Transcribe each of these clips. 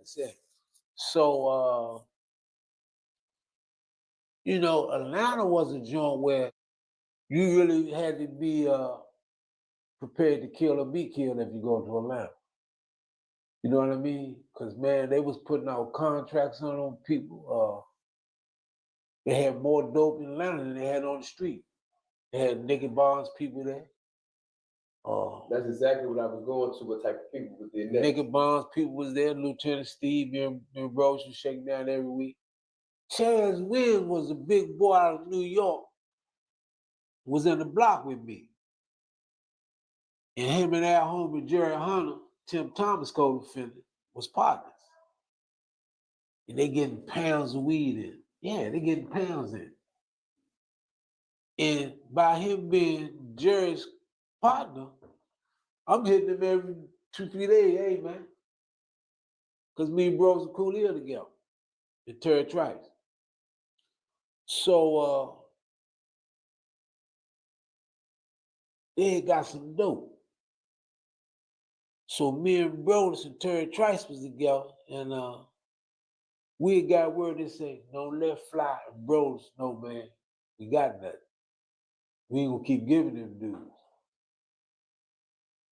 said. So, Atlanta was a joint where you really had to be prepared to kill or be killed if you go to Atlanta. You know what I mean? Because, man, they was putting out contracts on people. They had more dope in Atlanta than they had on the street. They had Nicky Barnes people there. That's exactly what I was going to, what type of people was there. Nicky Barnes people was there, Lieutenant Steve, and Rose was shaking down every week. Chaz was a big boy out of New York, was in the block with me. And him and our homie Jerry Hunter, Tim Thomas co-defendant, was partners. And they getting pounds of weed in. Yeah, they getting pounds in. And by him being Jerry's partner, I'm hitting him every 2-3 days, hey man. Because me and bros are cool here together. And Terry Trice. So they had got some dope. So me and Brodus and Terry Trice was together, and we had got word that say, don't let Fly and Brodus know, man, we got nothing. We ain't gonna keep giving them dudes.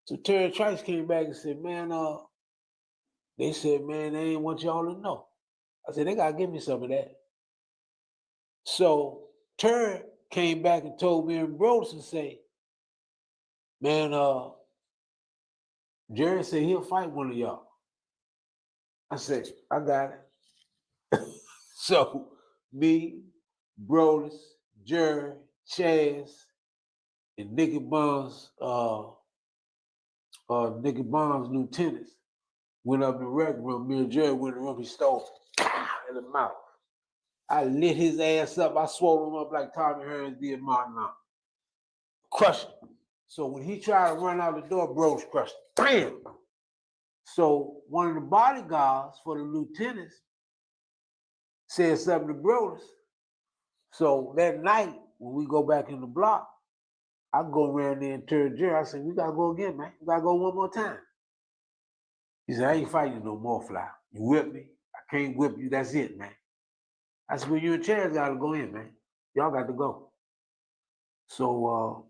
So Terry Trice came back and said, man, they said, man, they ain't want y'all to know. I said, they gotta give me some of that. So Terry came back and told me and Brodus and say, man, Jerry said he'll fight one of y'all. I said, I got it. So me, Brodus, Jerry, Chaz, and Nicky Barnes, lieutenants went up in the rec room. Me and Jerry went in the room, he stole in the mouth. I lit his ass up. I swole him up like Tommy Hearns did Martin Lawrence. Crushed him. So when he tried to run out the door, Brodus crushed him. Bam! So one of the bodyguards for the lieutenants said something to Brodus. So that night, when we go back in the block, I go around there and tell Jerry, I said, we gotta go again, man. We gotta go one more time. He said, I ain't fighting no more, Fly. You whip me, I can't whip you, that's it, man. I said, well, you and Chaz gotta go in, man. Y'all got to go. So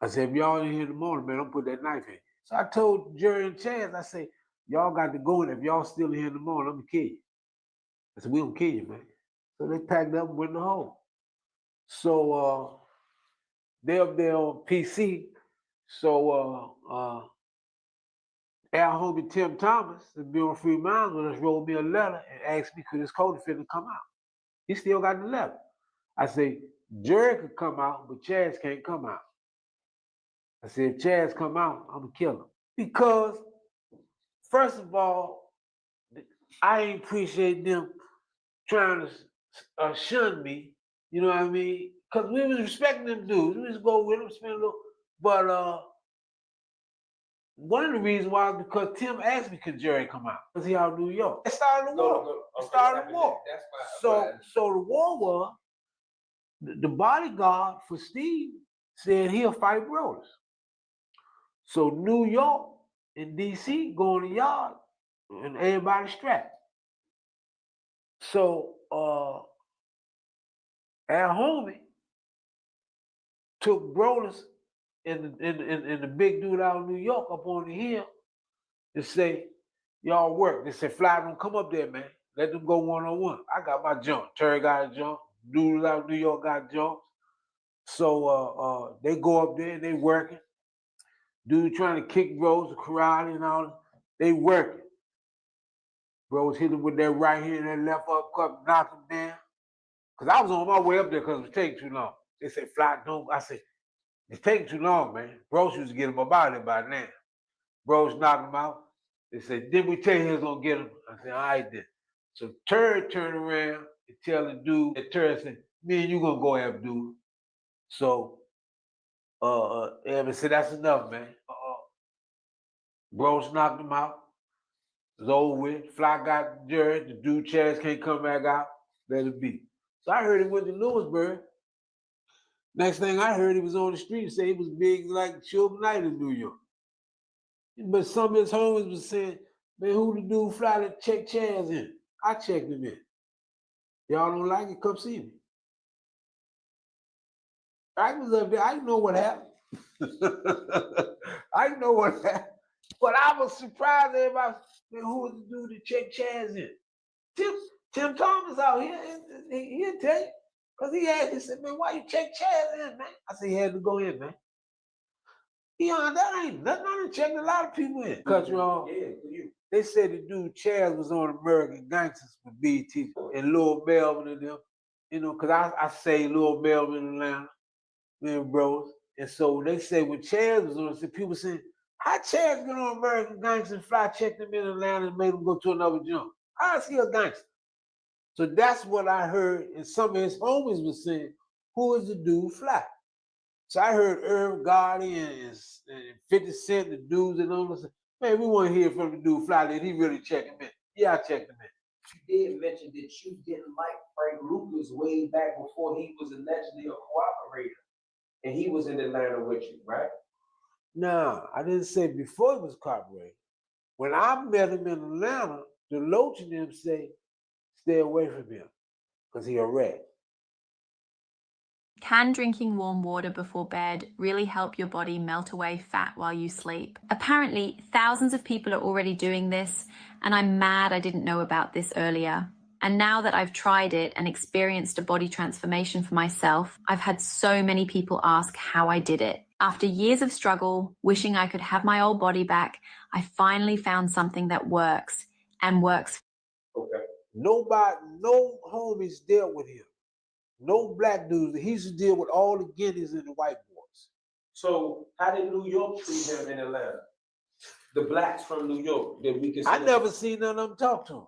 I said, if y'all in here in the morning, man, don't put that knife in. So I told Jerry and Chaz, I said, y'all got to go in. If y'all still in here in the morning, I'm gonna kill you. I said, we gonna kill you, man. So they packed up and went in the hole. So they up there on PC. So our homie Tim Thomas, the Bureau of Free Minds, with us, wrote me a letter and asked me could his co-defendant come out. He still got the letter. I say, Jerry could come out, but Chaz can't come out. I said, if Chaz come out, I'm gonna kill him. Because, first of all, I ain't appreciate them trying to shun me, you know what I mean? Because we was respecting them dudes. We just go with them, spend a little, but one of the reasons why is because Tim asked me could Jerry come out. Because he out of New York. It started the war. It started the war. So the war was, the bodyguard for Steve said he'll fight Brodus. So New York and DC go in the yard and everybody strapped. So our homie took Brodus and the big dude out of New York up on the hill to say, y'all work. They said, Fly, don't come up there, man. Let them go one-on-one. I got my jump. Terry got a jump. Dudes out of New York got jumps. So they go up there and they working. Dude trying to kick Brodus, karate and all that. They working. Brodus hit him with that right hand and that left uppercut, knocked him down. Because I was on my way up there because it was taking too long. They said, Fly, don't. I said, it's taking too long, man. Brodus used to get him up out of there by now. Brodus knocked him out. They said, didn't we tell you he was going to get him? I said, all right then. So Terry turned around and tell the dude, that Terry said, me and you going to go have dude. So Evan said, that's enough, man. Brodus knocked him out. It was over with. Fly got Jerry. The dude Chaz can't come back out. Let it be. So I heard he went to Lewisburg. Next thing I heard, he was on the street saying he was big like Suge Knight in New York. But some of his homies was saying, Man, who the dude fly to check Chaz in? I checked him in. Y'all don't like it? Come see me. I was up there. I didn't know what happened. I didn't know what happened. But I was surprised everybody, man, who was the dude to check Chaz in? Tim Thomas out here, he'll tell you. Because he said, man, why you check Chaz in, man? I said, he had to go in, man. That ain't nothing. I done checked a lot of people in. Cut you off. Yeah, you. They said the dude Chaz was on American Gangsters with BT and Lil Melvin and them. You know, because I say Lil Melvin in Atlanta, me and bros. And so they say when Chaz was on, people saying, how Chaz get on American Gangsters and fly check them in Atlanta and made them go to another jump? How is he a gangster? So that's what I heard, and some of his homies was saying, who is the dude fly? So I heard Irv Gotti and 50 Cent, the dudes and all this. Man, we want to hear from the dude fly. Did he really check him in? Yeah, I checked him in. You did mention that you didn't like Frank Lucas way back before he was allegedly a cooperator. And he was in Atlanta with you, right? No, I didn't say before he was cooperating. When I met him in Atlanta, the Loach and them say, stay away from him, because he a rat. Can drinking warm water before bed really help your body melt away fat while you sleep? Apparently, thousands of people are already doing this, and I'm mad I didn't know about this earlier. And now that I've tried it and experienced a body transformation for myself, I've had so many people ask how I did it. After years of struggle, wishing I could have my old body back, I finally found something that works, and works. Okay. No homies dealt with him. No black dudes. He used to deal with all the guineas and the white boys. So how did New York treat him in Atlanta? The blacks from New York that we can see. I never seen none of them talk to him.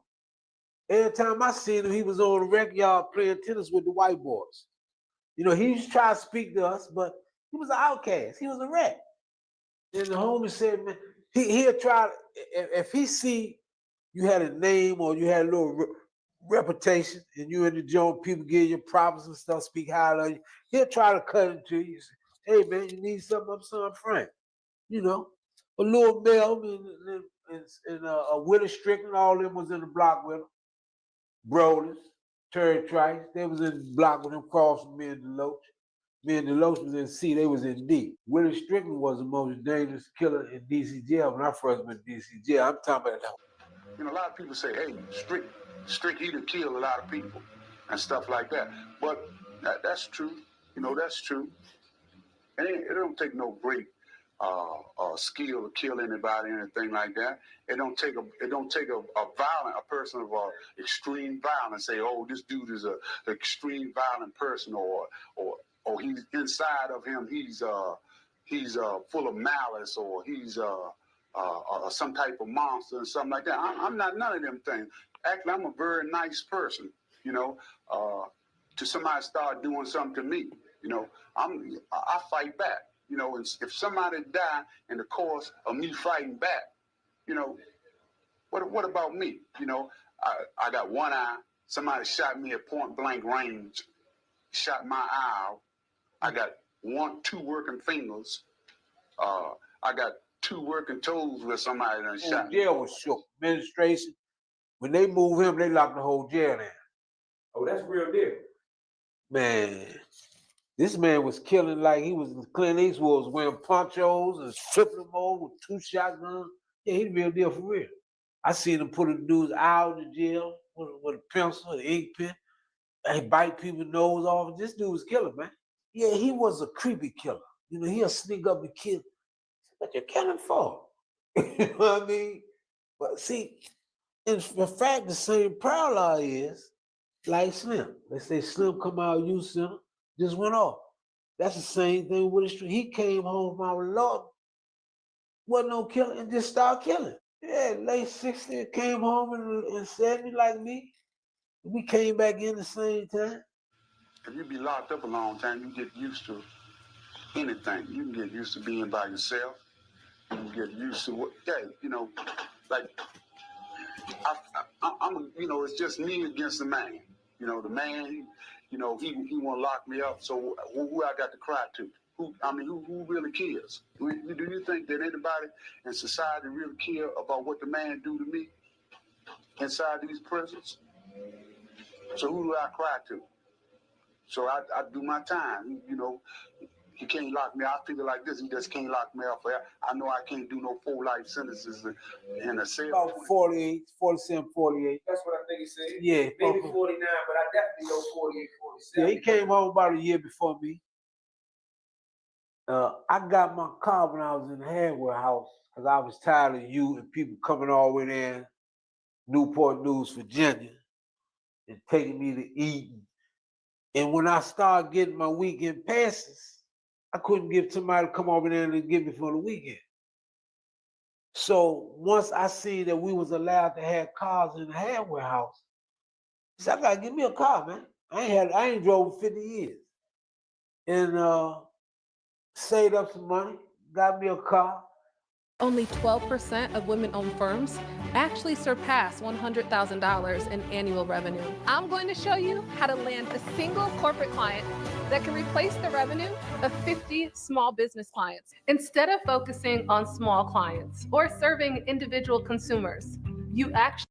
Every time I seen him, he was on the rec yard playing tennis with the white boys. You know, he used to try to speak to us, but he was an outcast. He was a wreck. And the homie said, man, he'll try, if he see you had a name or you had a little reputation and you in the joint, people give you problems and stuff, speak highly of you, he'll try to cut into you. Say, hey, man, you need something? I'm son Frank. You know, a little Melvin and Willie Strickland, all of them was in the block with him. Brothers, Terry Trice, they was in the block with him, crossing me and Deloach. Me and Deloach was in C, they was in D. Willie Strickland was the most dangerous killer in DC jail when I first went to DC jail. I'm talking about that. You know, a lot of people say, hey, Strick, he done killed a lot of people and stuff like that. But that's true. You know, that's true. And it don't take no great skill to kill anybody or anything like that. It don't take a person of extreme violence. Say, oh, this dude is a extreme violent person, or he's inside of him. He's full of malice, or he's some type of monster or something like that. I'm not none of them things. Actually, I'm a very nice person. You know, to somebody start doing something to me, you know, I fight back. You know, and if somebody die in the course of me fighting back, you know, what about me? You know, I got one eye. Somebody shot me at point blank range, shot my eye out. I got 2 working fingers. I got 2 working toes where somebody done shot me. Jail was shook. Administration, when they move him, they lock the whole jail down. Oh, that's real deal. Man, this man was killing like he was Clint Eastwood, was wearing ponchos and flipping them over with 2 shotguns. Yeah, he's real deal for real. I seen him put a dude's eye out in jail with a pencil, an ink pen. He bite people's nose off. This dude was killing, man. Yeah, he was a creepy killer. You know, he'll sneak up and kill. What you killing for? You know what I mean? But see, in fact, the same parallel is like Slim. They say Slim come out of youth center, just went off. That's the same thing with the street. He came home from our Lord, wasn't no killer, and just started killing. Yeah, late 60s, came home and 70 like me. We came back in the same time. If you be locked up a long time, you get used to anything. You can get used to being by yourself. You can get used to what, yeah, you know, like, I'm you know, it's just me against the man. You know, the man, you know, he want to lock me up, so who I got to cry to? who really cares? Do you think that anybody in society really care about what the man do to me inside these prisons? So who do I cry to? So I do my time. You know, he can't lock me. I feel like this. He just can't lock me up forever. I know I can't do no 4 life sentences in a cell. About 48, 47, 48. That's what I think he said. Yeah. Maybe 49, but I definitely know 48, 47. Yeah, he came home about a year before me. I got my car when I was in the hardware house because I was tired of you and people coming all the way there, Newport News, Virginia, and taking me to eat. And when I started getting my weekend passes, I couldn't get somebody to come over there and get me for the weekend. So once I seen that we was allowed to have cars in the hardware house, I said, I gotta give me a car, man. I ain't drove 50 years. And saved up some money, got me a car. Only 12% of women-owned firms actually surpass $100,000 in annual revenue. I'm going to show you how to land a single corporate client that can replace the revenue of 50 small business clients. Instead of focusing on small clients or serving individual consumers, you actually...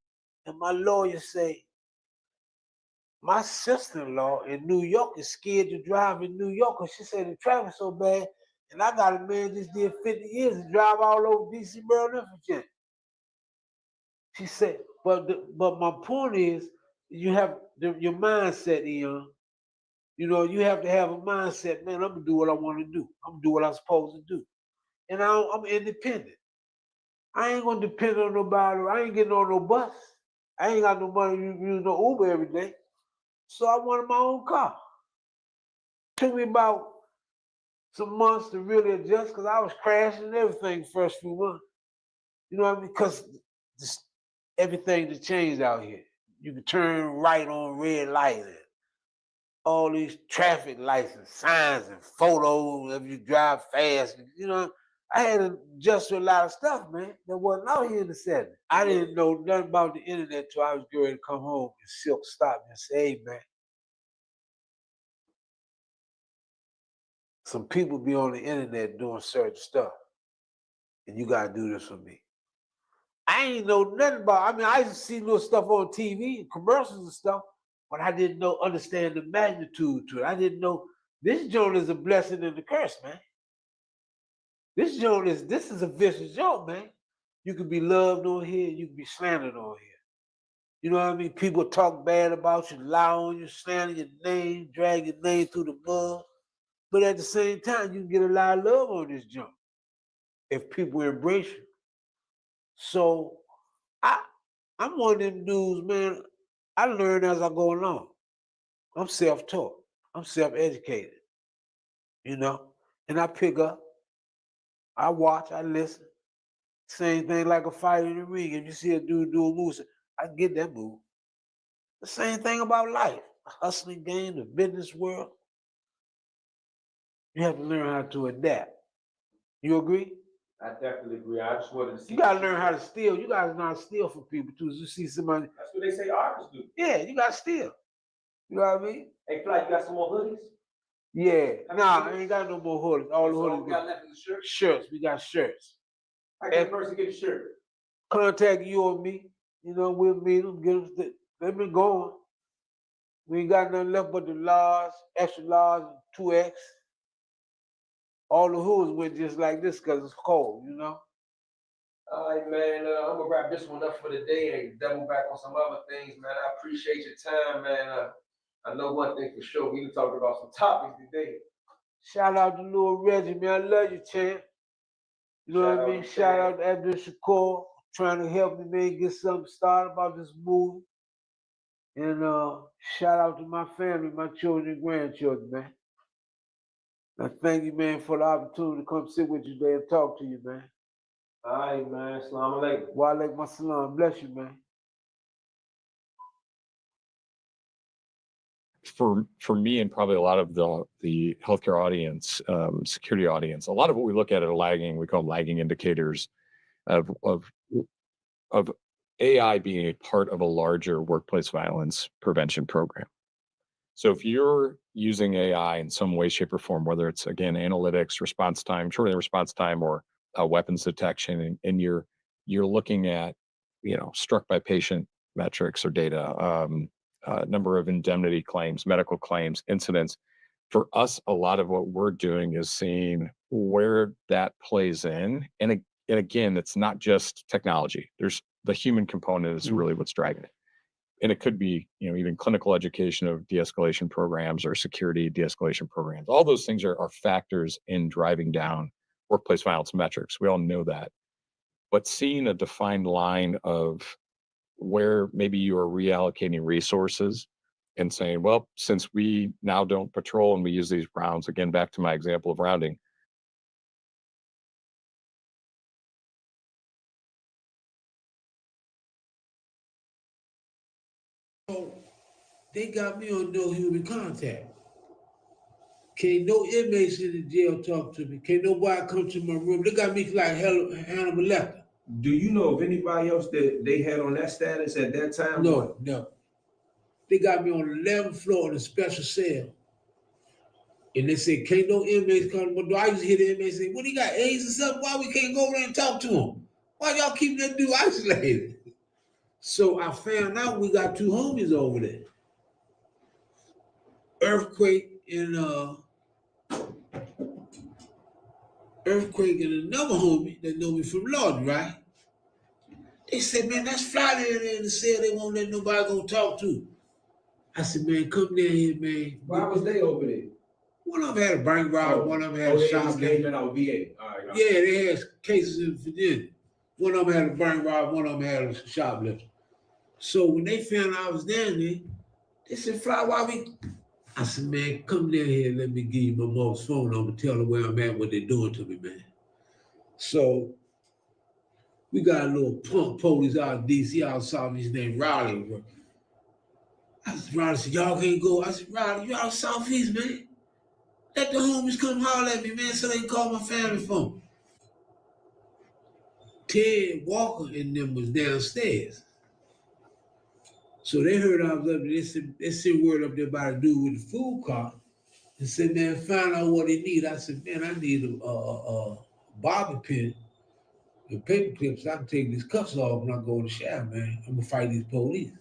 And my lawyer say, my sister-in-law in New York is scared to drive in New York because she said the traffic's so bad. And I got a man just did 50 years to drive all over DC, Maryland, Virginia. She said, but my point is, you have your mindset, Ian. You know, you have to have a mindset, man, I'm gonna do what I want to do. I'm gonna do what I'm supposed to do. And I'm independent. I ain't gonna depend on nobody. I ain't getting on no bus. I ain't got no money to use no Uber every day. So I wanted my own car. Took me about some months to really adjust because I was crashing and everything the first few months. You know what I mean? Because everything just changed out here. You can turn right on red light and all these traffic lights and signs and photos if you drive fast. You know, I had to adjust to a lot of stuff, man, that wasn't out here in the 70s. I didn't know nothing about the internet till I was getting ready to come home and Silk stopped me and say, hey, man, some people be on the internet doing certain stuff, and you gotta do this for me. I ain't know nothing about, I mean, I used to see little stuff on TV and commercials and stuff, but I didn't understand the magnitude to it. I didn't know this joint is a blessing and a curse, man. This is a vicious joint, man. You can be loved on here, you can be slandered on here. You know what I mean? People talk bad about you, lie on you, slander your name, drag your name through the mud. But at the same time, you can get a lot of love on this jump if people embrace you. So I'm one of them dudes, man. I learn as I go along. I'm self-taught. I'm self-educated. You know? And I pick up, I watch, I listen. Same thing like a fight in the ring. If you see a dude do a move, I get that move. The same thing about life. The hustling game, the business world. You have to learn how to adapt. You agree? I definitely agree. I just wanted to see. You gotta learn how to steal. You gotta know how to steal from people too. You see somebody. That's what they say artists do. Yeah, you gotta steal. You know what I mean? Hey, Fly, you got some more hoodies? Yeah. Nah, I ain't got no more hoodies. All the hoodies. We got left in the shirt? Shirts. We got shirts. I can person get a shirt. Contact you or me. You know, we'll meet them. Get them. They've been going. We ain't got nothing left but the large, extra large, 2X. All the hoods went just like this because it's cold, you know? All right, man. I'm gonna wrap this one up for the day and double back on some other things, man. I appreciate your time, man. I know one thing for sure. We can talk about some topics today. Shout out to Lil Reggie, man. I love you, champ. You know what I mean? Shout out to Abdul Shakur, trying to help me, man, get something started about this movie. And shout out to my family, my children and grandchildren, man. I thank you, man, for the opportunity to come sit with you today and talk to you, man. All right, man. Assalamu alaikum. Wa alaikum assalam. Bless you, man. For me and probably a lot of the healthcare audience, security audience, a lot of what we look at are lagging. We call them lagging indicators of AI being a part of a larger workplace violence prevention program. So if you're using AI in some way, shape, or form, whether it's again analytics, response time, shortening response time, or weapons detection, and you're looking at struck by patient metrics or data, number of indemnity claims, medical claims, incidents. For us, a lot of what we're doing is seeing where that plays in, and again, it's not just technology. There's the human component is really what's driving it. And it could be, even clinical education of de-escalation programs or security de-escalation programs. All those things are factors in driving down workplace violence metrics. We all know that. But seeing a defined line of where maybe you are reallocating resources and saying, well, since we now don't patrol and we use these rounds, again, back to my example of rounding, They got me on no human contact. Can't no inmates in the jail talk to me. Can't nobody come to my room. They got me like Hannibal Lecter. Do you know of anybody else that they had on that status at that time? No. They got me on the 11th floor in a special cell. And they said, can't no inmates come to my door. I used to hear the inmates say, what, he got AIDS or something? Why we can't go over there and talk to him? Why y'all keep that dude isolated? So I found out we got two homies over there. Earthquake and another homie that know me from Lord, right? They said, man, that's fly there in the cell. They won't let nobody go talk to. I said, man, come down here, man. Why was they over there? One of them had a bank robbery, one of them had a shoplifting. They out VA. All right. Yeah, they had cases in Virginia. One of them had a bank robbery, one of them had a shoplifting. So when they found out I was down there, they said, Fly, why we? I said, man, come down here and let me give you my mom's phone number, tell her where I'm at, what they're doing to me, man. So we got a little punk police out of DC, out Southeast named Riley. Riley said, y'all can't go. I said, Riley, you out Southeast, man. Let the homies come holler at me, man, so they can call my family phone. Ted Walker and them was downstairs. So they heard I was up there. They sent word up there about a dude with the food cart and said, man, find out what they need. I said, man, I need a bobby pin and paper clips. So I can take these cuffs off when I go in the shower, man. I'm gonna fight these police.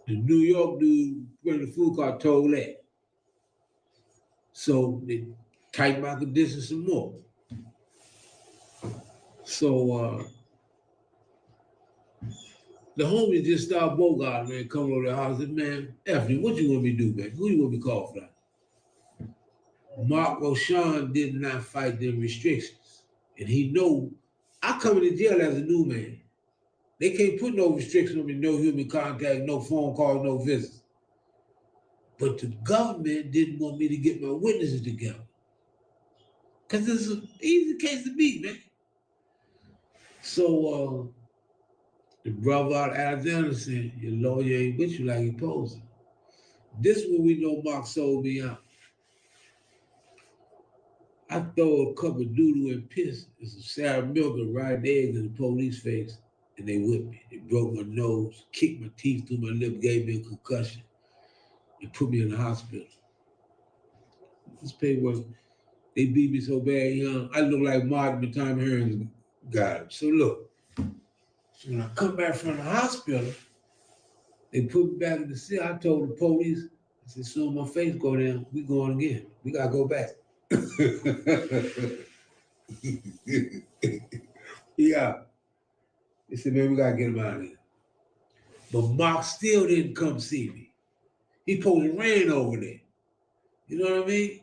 The New York dude running the food cart told that. So they tightened my condition some more. So the homies just started Bogart, man, coming over the house and man, F, what you want me to do, man? Who you want me to call for that? Mark O'Shawn did not fight them restrictions. And he know I come into jail as a new man. They can't put no restrictions on me, no human contact, no phone calls, no visits. But the government didn't want me to get my witnesses together. Because it's an easy case to beat, man. So the brother out of Alexander said, your lawyer ain't with you like he posing. This is when we know Mark sold me out. I throw a cup of doodle and piss and some sour milk and fried eggs in the police face, and they whipped me. They broke my nose, kicked my teeth through my lip, gave me a concussion, and put me in the hospital. This paperwork, they beat me so bad, young, I look like Martin and Tom Hearns got him. So look, so when I come back from the hospital, they put me back in the cell. I told the police, I said, soon my face go down, we going again. We gotta go back. Yeah. They said, man, we gotta get him out of here. But Mark still didn't come see me. He supposed to ran over there. You know what I mean?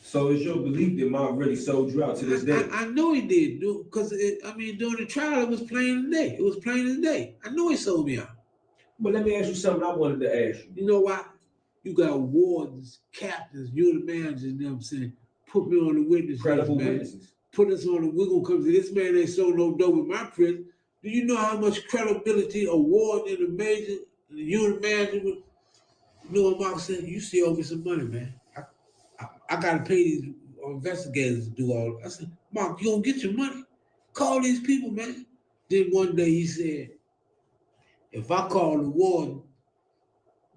So it's your belief that Mark really sold you out to this day? I know he did, dude, because during the trial, it was plain as day. It was plain as day. I know he sold me out. But let me ask you something I wanted to ask you. You know why? You got wardens, captains, unit managers, and them saying, put me on the witness list, Credible man. witnesses. Put us on the, we're gonna come to this man ain't sold no dope in my prison. Do you know how much credibility a warden and a major, and a unit manager would, you know what Mark said? You still owe me some money, man. I gotta pay these investigators to do all. I said, Mark, you don't get your money? Call these people, man. Then one day he said, if I call the warden,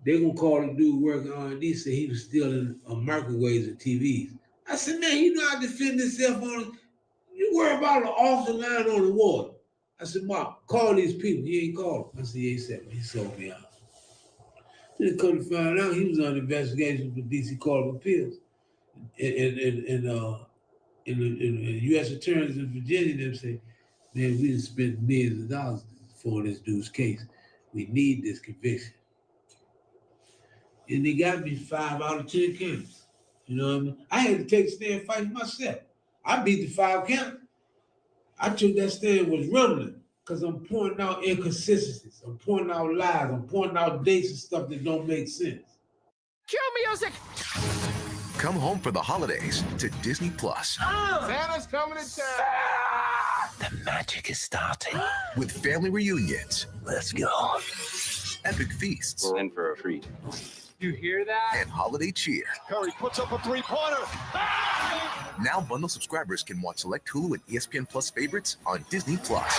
they gonna call the dude working R&D, say he was stealing microwaves and TVs. I said, man, you know how to defend yourself on, you worry about an off the line on the water. I said, Mom, call these people. He ain't called them. I said, yeah, he said, he sold me out. Then come to find out he was on investigation for DC Court of Appeals. In the U.S. attorneys in Virginia, them say, man, we just spent millions of dollars for this dude's case. We need this conviction. And they got me 5 out of 10 counts. You know what I mean? I had to take a stand and fight myself. I beat the 5 count. I took that stand, was rumbling, because I'm pointing out inconsistencies. I'm pointing out lies. I'm pointing out dates and stuff that don't make sense. Cue music! Come home for the holidays to Disney Plus. Santa's coming to town! The magic is starting. With family reunions. Let's go. Epic feasts. We're in for a treat. You hear that? And holiday cheer. Curry puts up a three-pointer. Now bundle subscribers can watch select Hulu and ESPN Plus favorites on Disney Plus.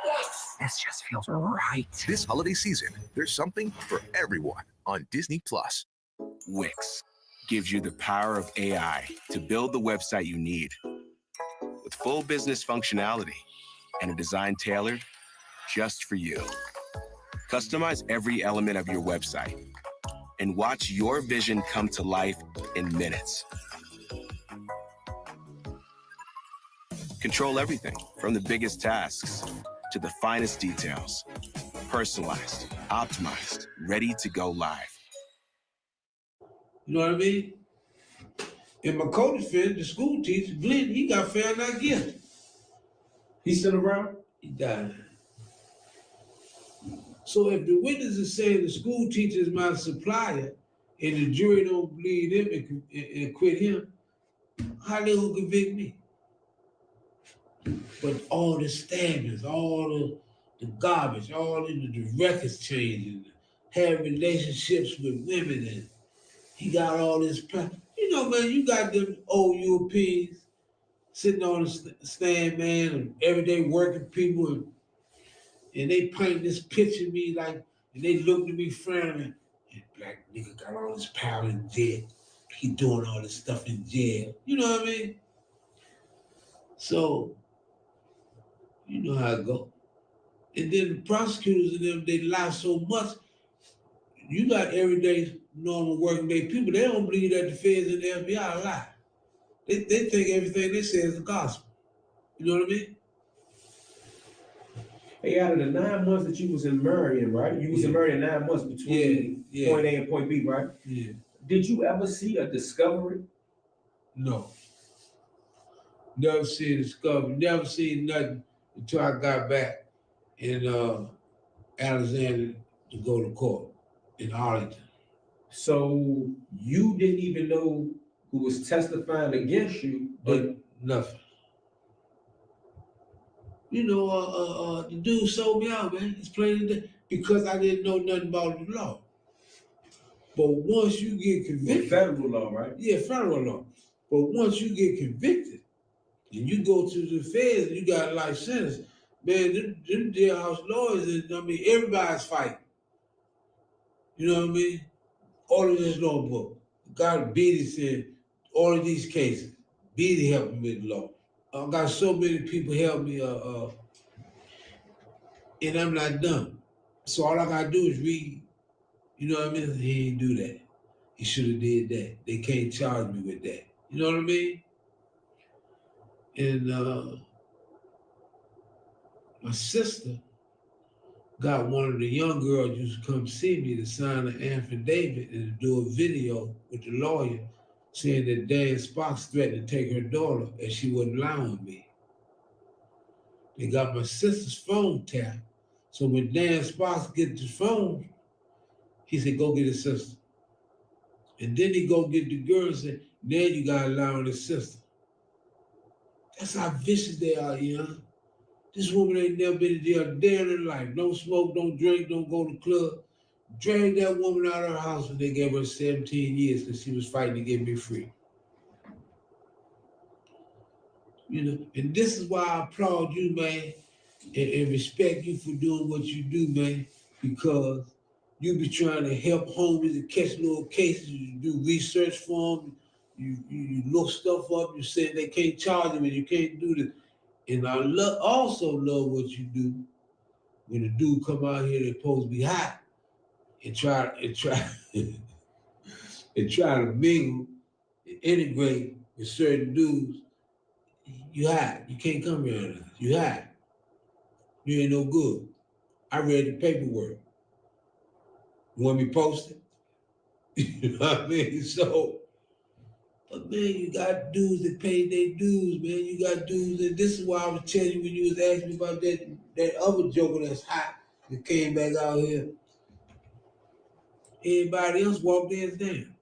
Yes! This just feels right. This holiday season, there's something for everyone on Disney Plus. Wix gives you the power of AI to build the website you need. With full business functionality and a design tailored just for you. Customize every element of your website and watch your vision come to life in minutes. Control everything from the biggest tasks to the finest details. Personalized, optimized, ready to go live. You know what I mean? And my co-defendant, the school teacher, Glenn, he got found not guilty. He's still around? He died. So if the witness is saying the school teacher is my supplier and the jury don't believe him and acquit him, how they gonna convict me? But all the stabbings, all the garbage, all the records changing, had relationships with women, and he got all this. You know, man, you got them old Europeans sitting on the stand, man, and everyday working people, and they paint this picture of me like, and they look at me frowning, and black nigga got all this power in jail. He doing all this stuff in jail. You know what I mean? So, you know how it go. And then the prosecutors and them, they lie so much. You got everyday normal working day people, they don't believe that the feds and the FBI lie. They think everything they say is the gospel. You know what I mean? Hey, out of the 9 months that you was in Marion, right? You was in Marion 9 months between point A and point B, right? Yeah. Did you ever see a discovery? No. Never seen discovery. Never seen nothing until I got back in Alexander to go to court in Arlington. So you didn't even know who was testifying against you, but nothing. You know, the dude sold me out, man. It's plain because I didn't know nothing about the law. But once you get convicted, federal law, right? Yeah, federal law. But once you get convicted and you go to the feds and you got a life sentence, man, them jailhouse lawyers, I mean, everybody's fighting. You know what I mean? All of this law book. God, Beatty said, all of these cases, Beatty helped me with law. I got so many people help me, and I'm not dumb. So all I gotta do is read. You know what I mean? He didn't do that. He should have did that. They can't charge me with that. You know what I mean? And my sister got one of the young girls used to come see me to sign an affidavit and to do a video with the lawyer saying that Dan Sparks threatened to take her daughter and she wouldn't lie on me. They got my sister's phone tapped. So when Dan Sparks gets the phone, he said, go get his sister. And then he go get the girl and said, now you gotta lie on his sister. That's how vicious they are, you know? This woman ain't never been in jail a day in her life. Don't smoke, don't drink, don't go to the club. Dragged that woman out of her house when they gave her 17 years because she was fighting to get me free. You know, and this is why I applaud you, man, and respect you for doing what you do, man, because You be trying to help homies and catch little cases. You do research for them. You look stuff up. You say they can't charge them and you can't do this. And I also love what you do when a dude come out here that's supposed to be hot and try and try to mingle and integrate with certain dudes. You hot. You can't come here. You hot. You ain't no good. I read the paperwork. You want me posted? You know what I mean? So, but man, you got dudes that pay their dues, man. You got dudes, and this is why I was telling you when you was asking me about that other joker that's hot that came back out here. Everybody else walked theirs down.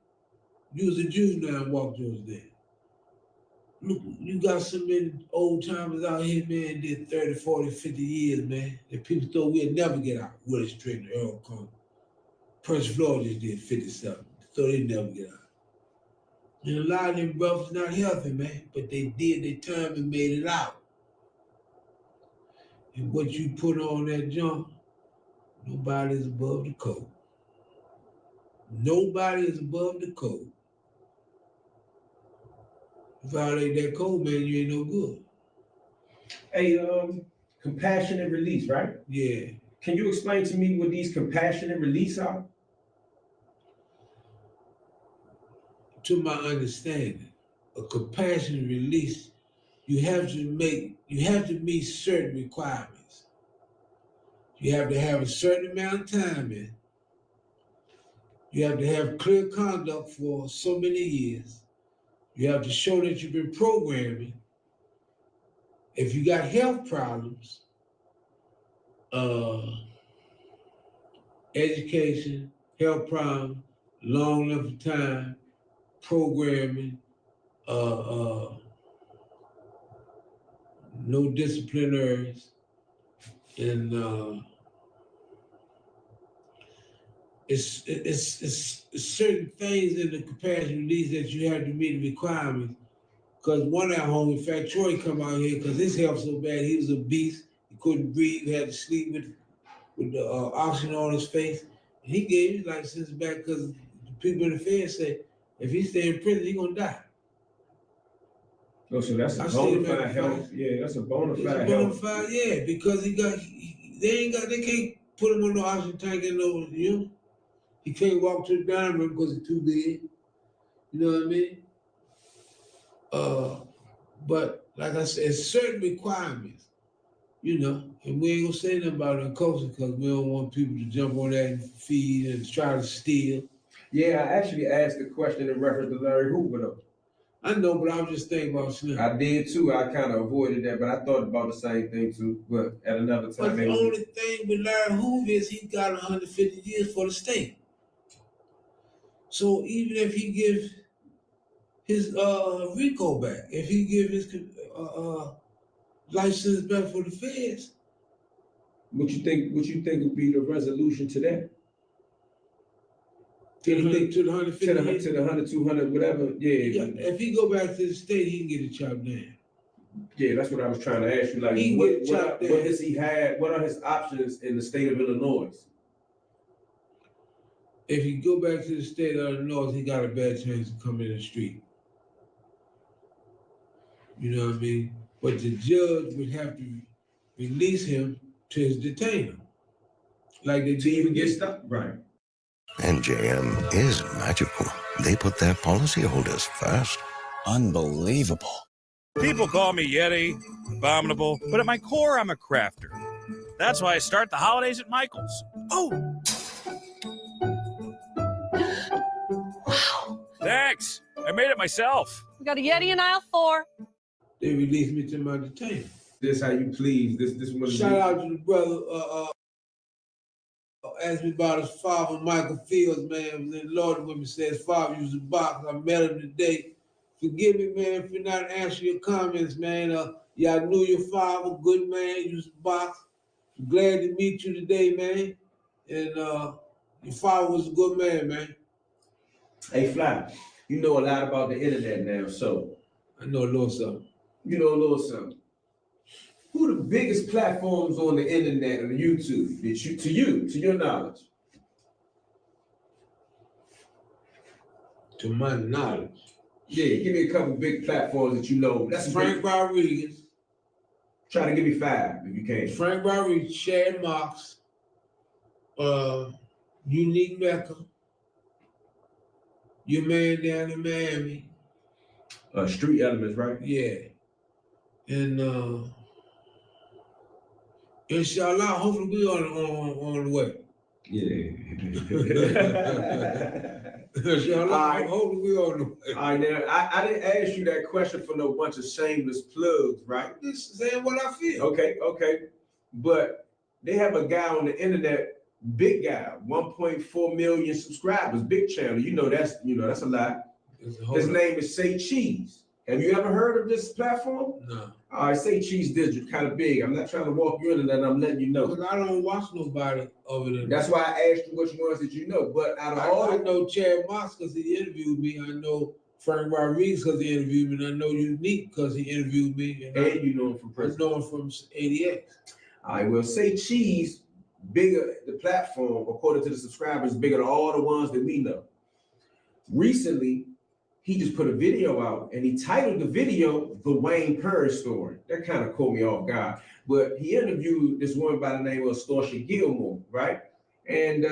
You was a Jew now and walked yours down. Look, you got so many old timers out here, man, did 30, 40, 50 years, man. And people thought we'd never get out. Willis Strickland, Earl Combs. Prince Floyd just did 57. So they never get out. And a lot of them brothers not healthy, man, but they did their time and made it out. And what you put on that junk, nobody's above the code. Nobody is above the code. You violate that code, man, you ain't no good. Hey, compassionate release, right? Yeah. Can you explain to me what these compassionate release are? To my understanding, a compassionate release, you have to meet certain requirements. You have to have a certain amount of time in. You have to have clear conduct for so many years. You have to show that you've been programming. If you got health problems, education, health problems, long enough of time, programming, no disciplinaries, and it's certain things in the compassion release that you have to meet the requirements. Because one at home, in fact, Troy come out here because his health so bad, he was obese, he couldn't breathe, he had to sleep with the oxygen on his face. And he gave his license back because the people in the Fed say, if he stay in prison, he gonna die. Oh, so that's a bona fide health. Yeah, that's a bona fide health. Yeah, because they can't put him on no oxygen tank and no, you know. He can't walk to the dining room because he's too big. You know what I mean? But like I said, certain requirements, you know, and we ain't gonna say nothing about it in culture because we don't want people to jump on that and feed and try to steal. Yeah, I actually asked the question in reference to Larry Hoover though. I know, but I was just thinking about Slim. I did too. I kind of avoided that, but I thought about the same thing too. But at another time, but the only thing with Larry Hoover is he got 150 years for the state. So even if he gives his RICO back, if he give his license back for the feds, what you think would be the resolution to that? To the 150 to the 100, 200, whatever. Yeah. If he go back to the state, he can get it chopped down. Yeah, that's what I was trying to ask you. Like, what has he had? What are his options in the state of Illinois? If he go back to the state of Illinois, he got a bad chance to come in the street. You know what I mean? But the judge would have to release him to his detainer. Like they to even get stuck. Right. NJM is magical. They put their policyholders first. Unbelievable. People call me Yeti, abominable, but at my core, I'm a crafter. That's why I start the holidays at Michael's. Oh! Wow. Thanks. I made it myself. We got a Yeti in aisle 4. They released me to my detainer. This how you please. This one. Shout out to the brother. Asked me about his father, Michael Fields, man. Was in Lord when he said his father used to box. I met him today. Forgive me, man, if you're not answering your comments, man. Yeah, I knew your father, good man, used to box. I'm glad to meet you today, man. And your father was a good man, man. Hey, Fly, you know a lot about the internet now, so. I know a little something. You know a little something. Who are the biggest platforms on the internet or YouTube to your knowledge? To my knowledge. Yeah, give me a couple big platforms that you know. That's Frank Rodriguez. Try to give me 5 if you can. Frank Rodriguez, Chad Marks, Unique Mecca, your man down in Miami. Street Elements, right? Yeah. And inshallah, hopefully we on the way. Yeah. Inshallah, hopefully we on the way. All right, now, I didn't ask you that question for no bunch of shameless plugs, right? Just saying what I feel. Okay. But they have a guy on the internet, big guy, 1.4 million subscribers, big channel. That's a lot. His name is Say Cheese. Have you ever heard of this platform? No. All right, Say Cheese Digital, kind of big. I'm not trying to walk you into that. I'm letting you know. Because I don't watch nobody over there. That's why I asked you which ones that you know. But out of all, I know Chad Moss because he interviewed me. I know Frank Rodriguez because he interviewed me. And I know Unique because he interviewed me. And you know him from prison. I know him from 88. All right, well, Say Cheese, bigger, the platform, according to the subscribers, bigger than all the ones that we know. Recently, he just put a video out and he titled the video The Wayne Perry Story. That kind of caught me off guard. But he interviewed this woman by the name of Starsha Gilmore, right? And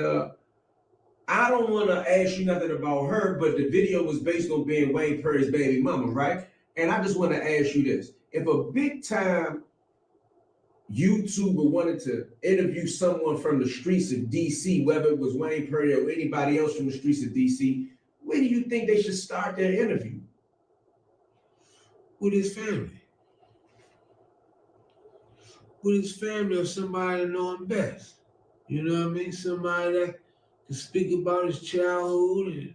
I don't want to ask you nothing about her, but the video was based on being Wayne Perry's baby mama, right? And I just want to ask you this. If a big time YouTuber wanted to interview someone from the streets of DC, whether it was Wayne Perry or anybody else from the streets of DC, where do you think they should start their interview? With his family. With his family or somebody that know him best. You know what I mean? Somebody that can speak about his childhood and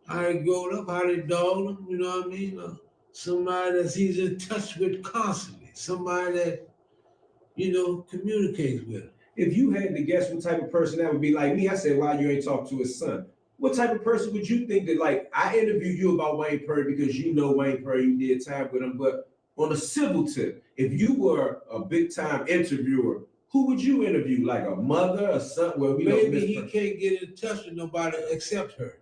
how he grew up, how they dogged him, you know what I mean? Somebody that he's in touch with constantly. Somebody that, communicates with him. If you had to guess what type of person that would be like me, I said, why you ain't talk to his son? What type of person would you think that, like, I interviewed you about Wayne Perry because you know Wayne Perry, you did time with him, but on a civil tip, if you were a big time interviewer, who would you interview? Like a mother, a son? Well, maybe he can't get in touch with nobody except her.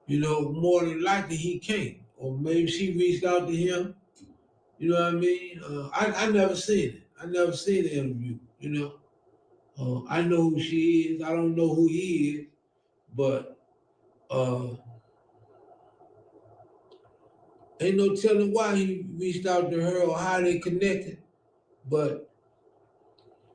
More than likely he can't. Or maybe she reached out to him. You know what I mean? I never seen it. I never seen the interview, I know who she is. I don't know who he is. But ain't no telling why he reached out to her or how they connected. But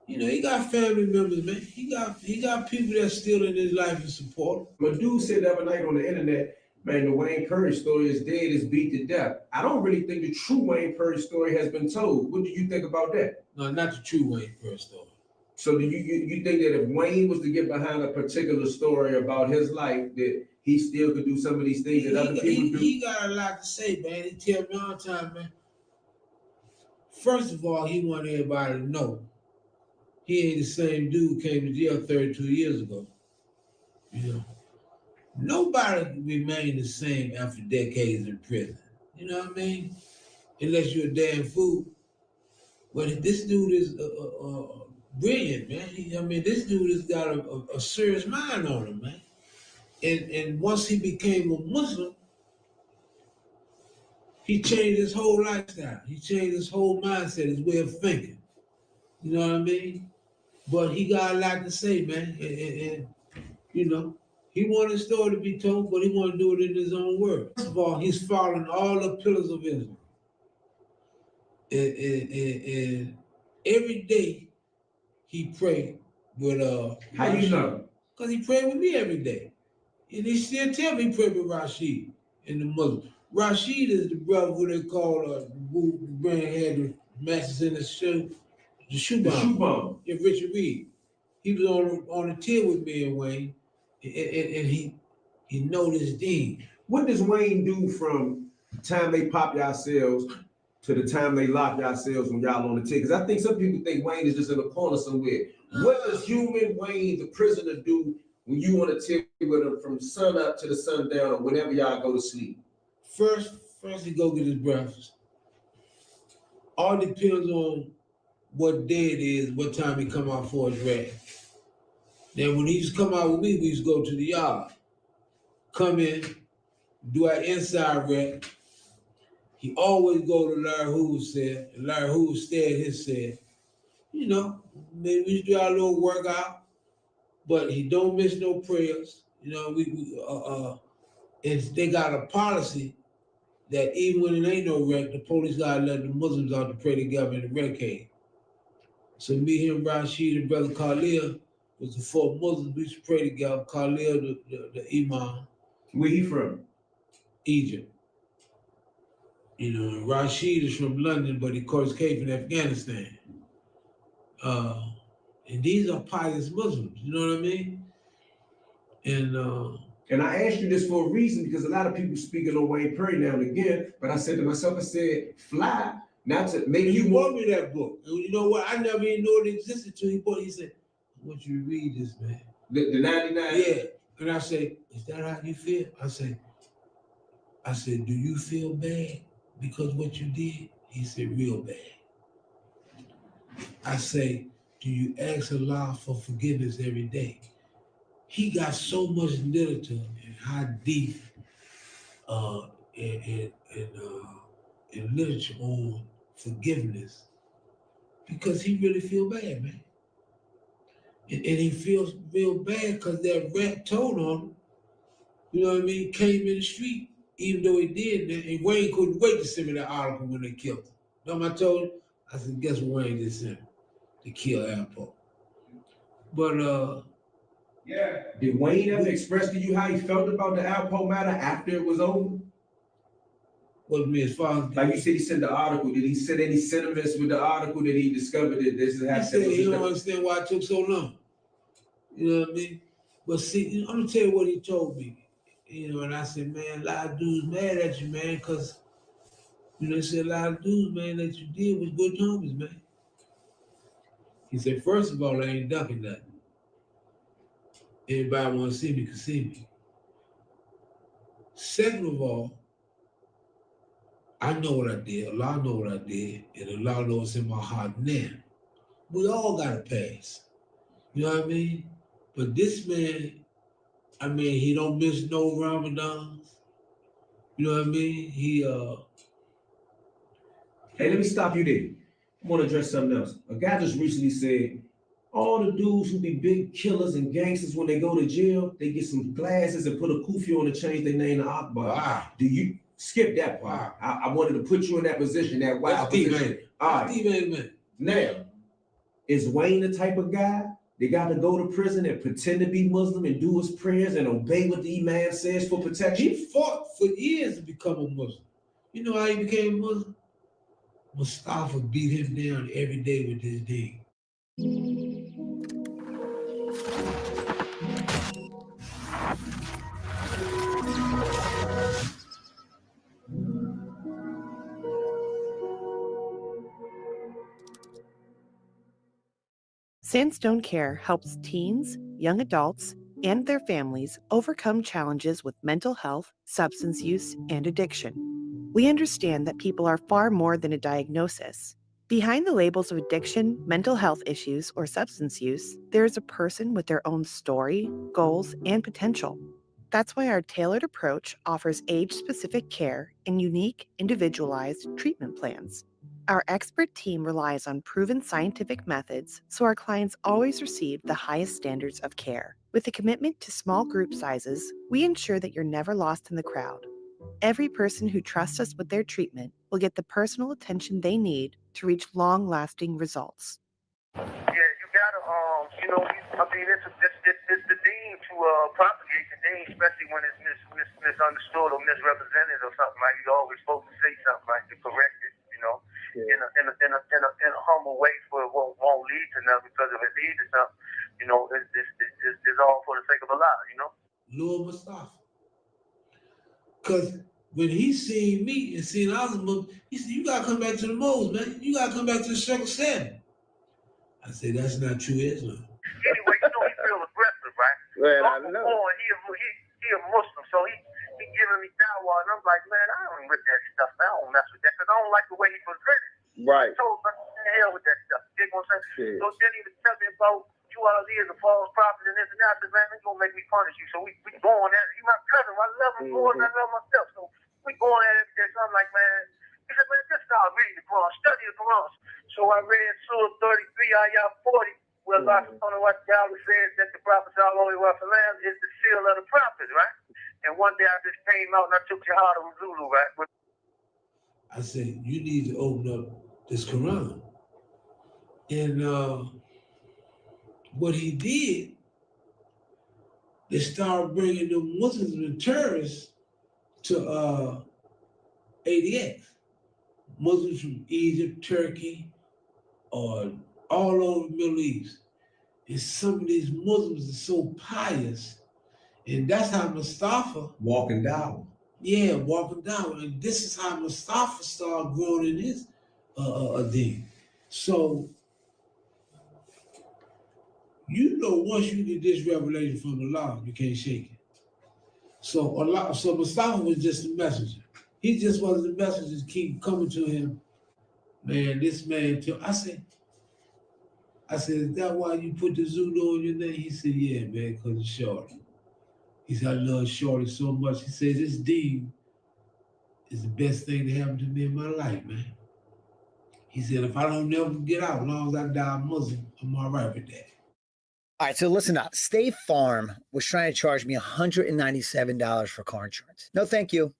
he got family members, man. He got people that's still in his life and support him. My dude said the other night on the internet, man, the Wayne Perry story is dead, is beat to death. I don't really think the true Wayne Perry story has been told. What do you think about that? No, not the true Wayne Perry story. So do you think that if Wayne was to get behind a particular story about his life, that he still could do some of these things that other people do? He got a lot to say, man. He tell me all the time, man. First of all, he want everybody to know he ain't the same dude came to jail 32 years ago. Nobody remained the same after decades in prison. You know what I mean? Unless you're a damn fool. But this dude is brilliant, man. This dude has got a serious mind on him, man. And once he became a Muslim, he changed his whole lifestyle. He changed his whole mindset, his way of thinking. You know what I mean? But he got a lot to say, man. And he wanted his story to be told, but he wanted to do it in his own words. First of all, he's following all the pillars of Islam. And every day, he prayed with How you know? Because he prayed with me every day. And he still tell me he prayed with Rashid and the Muslim. Rashid is the brother who they call who the brand had the matches in the shoe. The shoe bomb. Yeah, Richard Reed. He was on the tier with me and Wayne. And he know this deen. What does Wayne do from the time they pop yourselves to the time they lock yourselves when y'all on the ticket? Because I think some people think Wayne is just in a corner somewhere. What does human Wayne, the prisoner, do when you want to ticket with him from sun up to the sundown or whenever y'all go to sleep? First he go get his breakfast. All depends on what day it is, what time he come out for his rag. Then when he used to come out with me, we used to go to the yard. Come in, do our inside rec. He always go to Larry Hoover's cell, and Larry Hoover stay at his cell. You know, maybe we do our little workout, but he don't miss no prayers. You know, and they got a policy that even when it ain't no rec, the police gotta let the Muslims out to pray together in the rec cave. So me, him, Rashid, and brother Khalil was the 4 Muslims. We used to pray together. Khalil, the imam. Where he from? Egypt. You know, and Rashid is from London, but he course came from Afghanistan. And these are pious Muslims, you know what I mean? And I asked you this for a reason because a lot of people speaking on Wayne Perry now and again, but I said to myself, I said, fly, not to maybe you bought me that book. And you know what? I never even knew it existed till he said, I want you to read this, man. The 99? Yeah. And I said, is that how you feel? I said, do you feel bad because what you did? He said, real bad. I say, do you ask Allah for forgiveness every day? He got so much literature and hadith and literature on forgiveness because he really feel bad, man. And he feels real bad because that rat told on him, you know what I mean, came in the street, even though he did that, and Wayne couldn't wait to send me that article when they killed him. You know what I told him? I said, guess what Wayne just sent me? To kill Alpo. But yeah. Did Wayne ever express to you how he felt about the Alpo matter after it was over? What do you mean, as far as like you said, he sent the article. Did he send any sentiments with the article that he discovered that this is happening? He said he don't understand why it took so long. You know what I mean? But see, I'm gonna tell you what he told me. You know, and I said, man, a lot of dudes mad at you, man, because you know, they said a lot of dudes, man, that you did was good homies, man. He said, first of all, I ain't ducking nothing. Anybody want to see me can see me. Second of all, I know what I did. Allah know what I did, and Allah knows what's in my heart now. We all got a past. You know what I mean? But this man, I mean, he don't miss no Ramadans. You know what I mean? Hey, let me stop you there. I want to address something else. A guy just recently said, all the dudes who be big killers and gangsters, when they go to jail, they get some glasses and put a kufi on to change their name to Akbar. Wow. Do you skip that part? Wow. I wanted to put you in that position, that wild position. Man. All right. Man. Now, is Wayne the type of guy that got to go to prison and pretend to be Muslim and do his prayers and obey what the Imam says for protection? He fought for years to become a Muslim. You know how he became a Muslim? Mustafa beat him down every day with his ding. Sandstone Care helps teens, young adults, and their families overcome challenges with mental health, substance use, and addiction. We understand that people are far more than a diagnosis. Behind the labels of addiction, mental health issues, or substance use, there is a person with their own story, goals, and potential. That's why our tailored approach offers age-specific care and unique, individualized treatment plans. Our expert team relies on proven scientific methods, so our clients always receive the highest standards of care. With a commitment to small group sizes, we ensure that you're never lost in the crowd. Every person who trusts us with their treatment will get the personal attention they need to reach long-lasting results. Yeah, you gotta, I mean, it's the thing to propagate the thing, especially when it's misunderstood or misrepresented or something. Like you're always supposed to say something like to correct it, you know, in a humble way, for it won't lead to nothing. Because if it leads to something, you know, it's all for the sake of Allah, you know. Lord Mustafa. Because when he seen me and seen Osmond, he said, you gotta come back to the moles, man. You gotta come back to the Circle 7. I said, that's not true Islam. Anyway, you know, he feels aggressive, right? Well, I know. He a Muslim, so he giving me dawah, and I'm like, man, I don't with that stuff. I don't mess with that, because I don't like the way he presented. Right. So, hell with that stuff. You know what I'm saying? So then he was telling me about you all is a false prophet and this and that. I said, man, it's gonna make me punish you. So we going at it. You my cousin. I love him more than I love myself. I'm like, man, he said, man, just start reading the Quran, study the Quran. So I read Surah 33, Ayah 40, where Allah subhanahu wa ta'ala says that the Prophet sallallahu alaihi wasallam is the seal of the prophets, right? And one day I just came out and I took Shahada with Zulu, right? I said, you need to open up this Quran. And what he did, they started bringing the Muslims and terrorists to ADX. Muslims from Egypt, Turkey, or all over the Middle East. And some of these Muslims are so pious. And that's how Mustafa walking down. Yeah, walking down. And this is how Mustafa started growing in his thing. So, you know, once you get this revelation from Allah, you can't shake it. So Mustafa was just a messenger. He just was the messenger to keep coming to him. Man, this man, I said, is that why you put the Zulu on your name? He said, yeah, man, because it's Shorty. He said, I love Shorty so much. He said, this deed is the best thing that happened to me in my life, man. He said, if I don't never get out, as long as I die Muslim, I'm all right with that. All right, so listen up. State Farm was trying to charge me $197 for car insurance. No, thank you.